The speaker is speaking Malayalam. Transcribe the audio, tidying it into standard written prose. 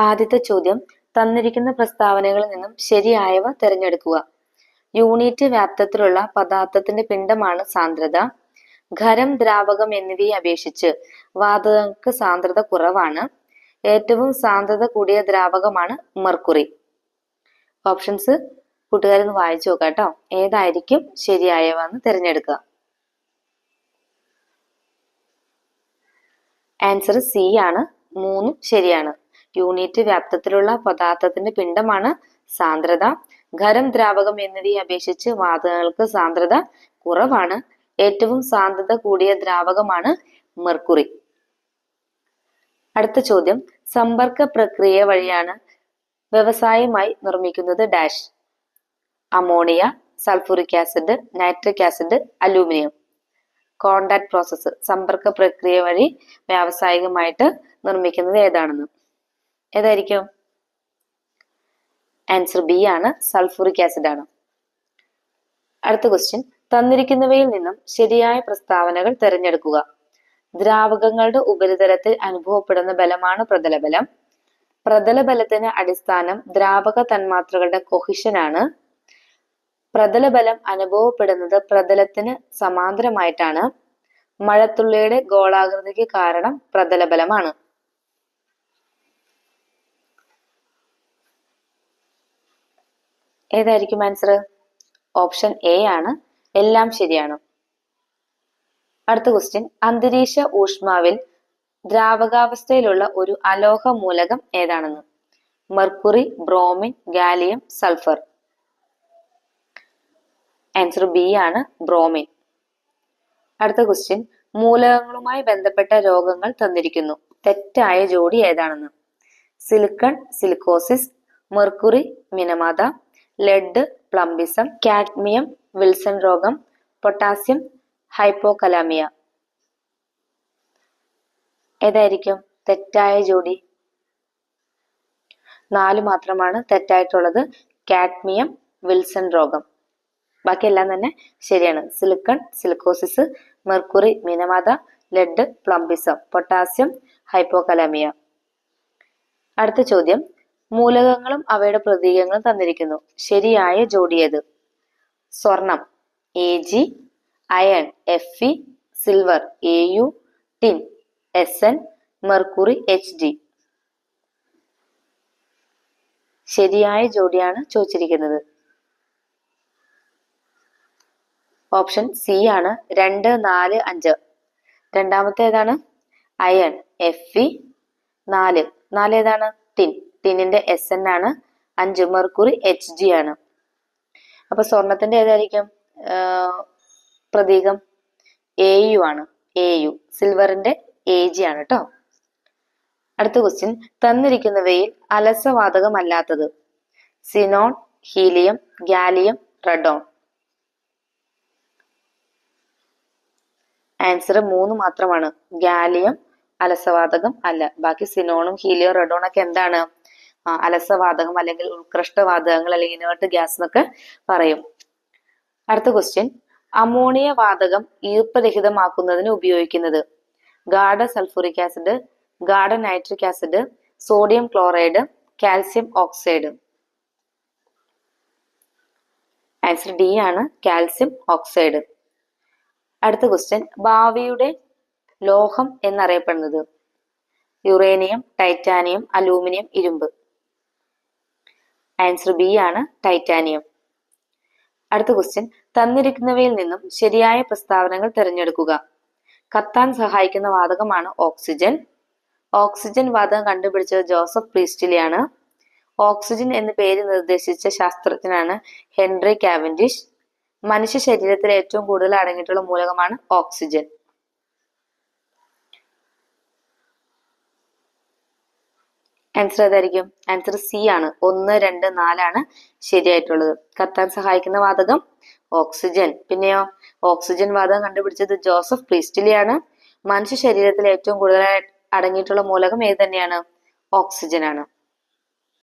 ആദ്യത്തെ ചോദ്യം, തന്നിരിക്കുന്ന പ്രസ്താവനകളിൽ നിന്നും ശരിയായവ തിരഞ്ഞെടുക്കുക. യൂണിറ്റ് വ്യാപ്തത്തിലുള്ള പദാർത്ഥത്തിന്റെ പിണ്ഡമാണ് സാന്ദ്രത. ഖരം, ദ്രാവകം എന്നിവയെ അപേക്ഷിച്ച് വാതകങ്ങൾക്ക് സാന്ദ്രത കുറവാണ്. ഏറ്റവും സാന്ദ്രത കൂടിയ ദ്രാവകമാണ് മെർക്കുറി. ഓപ്ഷൻസ് കൂട്ടുകാരൊന്ന് വായിച്ചു നോക്കാം കേട്ടോ. ഏതായിരിക്കും ശരിയായവ എന്ന് തിരഞ്ഞെടുക്കുക. ആൻസർ സി ആണ്. 3 ശരിയാണ്. യൂണിറ്റ് വ്യാപ്തത്തിലുള്ള പദാർത്ഥത്തിന്റെ പിണ്ഡമാണ് സാന്ദ്രത. ഖരം, ദ്രാവകം എന്നിവയെ അപേക്ഷിച്ച് വാതകങ്ങൾക്ക് സാന്ദ്രത കുറവാണ്. ഏറ്റവും സാന്ദ്രത കൂടിയ ദ്രാവകമാണ് മെർക്കുറി. അടുത്ത ചോദ്യം, സമ്പർക്ക പ്രക്രിയ വഴിയാണ് വ്യവസായമായി നിർമ്മിക്കുന്നത് dash. Ammonia, sulphuric acid, nitric acid, aluminium. Contact process, സമ്പർക്ക പ്രക്രിയ വഴി വ്യാവസായികമായിട്ട് നിർമ്മിക്കുന്നത് ഏതായിരിക്കും? ആൻസർ ബി ആണ്, സൾഫ്യൂറിക് ആസിഡ് ആണ്. അടുത്ത ക്വസ്റ്റ്യൻ, തന്നിരിക്കുന്നവയിൽ നിന്നും ശരിയായ പ്രസ്താവനകൾ തിരഞ്ഞെടുക്കുക. ദ്രാവകങ്ങളുടെ ഉപരിതലത്തിൽ അനുഭവപ്പെടുന്ന ബലമാണ് പ്രതലബലം. പ്രതലബലത്തിന് അടിസ്ഥാനം ദ്രാവക തന്മാത്രകളുടെ കൊഹിഷൻ ആണ്. പ്രതലബലം അനുഭവപ്പെടുന്നത് പ്രതലത്തിന് സമാന്തരമായിട്ടാണ്. മഴത്തുള്ളിയുടെ ഗോളാകൃതിക്ക് കാരണം പ്രതലബലമാണ്. ഏതായിരിക്കും ആൻസർ? ഓപ്ഷൻ എ ആണ്. എല്ലാം ശരിയാണ്. അടുത്ത ക്വസ്റ്റ്യൻ, അന്തരീക്ഷ ഊഷ്മാവിൽ ദ്രാവകാവസ്ഥയിലുള്ള ഒരു അലോഹ മൂലകം ഏതാണെന്ന്. Mercury, bromine, gallium, sulphur. Answer B ആണ്, ബ്രോമിൻ. അടുത്ത ക്വസ്റ്റ്യൻ, മൂലകങ്ങളുമായി ബന്ധപ്പെട്ട രോഗങ്ങൾ തന്നിരിക്കുന്നു. തെറ്റായ ജോഡി ഏതാണെന്ന്. Silicon, silicosis, mercury, Minamata, lead, plumbism, cadmium, Wilson രോഗം, പൊട്ടാസ്യം, ഹൈപ്പോകലാമിയ. ഏതായിരിക്കും തെറ്റായ ജോഡി? 4 മാത്രമാണ് തെറ്റായിട്ടുള്ളത്. കാഡ്മിയം, വിൽസൺ രോഗം. ബാക്കിയെല്ലാം തന്നെ ശരിയാണ്. Silicon, silicosis, mercury, Minamata, lead, plumbism, potassium, hypokalaemia. അടുത്ത ചോദ്യം, മൂലകങ്ങളും അവയുടെ പ്രതീകങ്ങളും തന്നിരിക്കുന്നു. ശരിയായ ജോഡി ഏത്? സ്വർണം Ag, iron Fe, silver Au, tin Sn, mercury Hg. ശരിയായ ജോഡിയാണ് ചോദിച്ചിരിക്കുന്നത്. ഓപ്ഷൻ സി ആണ്, 2, 4, 5. രണ്ടാമത്തെ ഏതാണ്? Iron Fe. 4 ഏതാണ്? ടിൻ. ടിന്നിന്റെ Sn ആണ്. 5 മെർക്കുറി Hg ആണ്. അപ്പൊ സ്വർണത്തിന്റെ ഏതായിരിക്കും പ്രതീകം? Au ആണ്. Au. സിൽവറിന്റെ Ag ആണ് കേട്ടോ. അടുത്ത ക്വസ്റ്റ്യൻ, തന്നിരിക്കുന്നവയിൽ അലസവാതകമല്ലാത്തത്. Xenon, helium, gallium, radon. Answer 3 മാത്രമാണ്. ഗാലിയം അലസവാതകം അല്ല. ബാക്കി സിനോണും ഹീലിയം, റഡോൺ ഒക്കെ എന്താണ്? അലസവാതകം അല്ലെങ്കിൽ ഉത്കൃഷ്ടവാതകങ്ങൾ അല്ലെങ്കിൽ ഇനേർട്ട് ഗ്യാസ് എന്നൊക്കെ പറയും. അടുത്ത ക്വസ്റ്റ്യൻ, അമോണിയ വാതകം ഈർപ്പരഹിതമാക്കുന്നതിന് ഉപയോഗിക്കുന്നത്. ഗാഢ സൾഫ്യൂറിക് ആസിഡ്, ഗാഢ nitric acid, sodium chloride, calcium oxide. Answer D ആണ്, കാൽസ്യം ഓക്സൈഡ്. അടുത്ത ക്വസ്റ്റ്യൻ, ഭാവിയുടെ ലോഹം എന്നറിയപ്പെടുന്നത്. യുറേനിയം, ടൈറ്റാനിയം, അലൂമിനിയം, ഇരുമ്പ്. ആൻസർ ബി ആണ്, ടൈറ്റാനിയം. അടുത്ത ക്വസ്റ്റ്യൻ, തന്നിരിക്കുന്നവയിൽ നിന്നും ശരിയായ പ്രസ്താവനകൾ തിരഞ്ഞെടുക്കുക. കത്താൻ സഹായിക്കുന്ന വാതകമാണ് ഓക്സിജൻ. ഓക്സിജൻ വാതകം കണ്ടുപിടിച്ചത് ജോസഫ് പ്രീസ്റ്റ്ലി ആണ്. ഓക്സിജൻ എന്ന് പേര് നിർദ്ദേശിച്ച ശാസ്ത്രജ്ഞനാണ് ഹെൻറി കാവൻഡിഷ്. മനുഷ്യ ശരീരത്തിൽ ഏറ്റവും കൂടുതൽ അടങ്ങിയിട്ടുള്ള മൂലകമാണ് ഓക്സിജൻ. ആൻസർ ഏതായിരിക്കും? ആൻസർ സി ആണ്. 1, 2, 4 ആണ് ശരിയായിട്ടുള്ളത്. കത്താൻ സഹായിക്കുന്ന വാതകം ഓക്സിജൻ. പിന്നെയോ ഓക്സിജൻ വാതകം കണ്ടുപിടിച്ചത് ജോസഫ് പ്രീസ്റ്റ്ലി ആണ്. മനുഷ്യ ശരീരത്തിൽ ഏറ്റവും കൂടുതൽ അടങ്ങിയിട്ടുള്ള മൂലകം ഏത് തന്നെയാണ്? ഓക്സിജൻ ആണ്.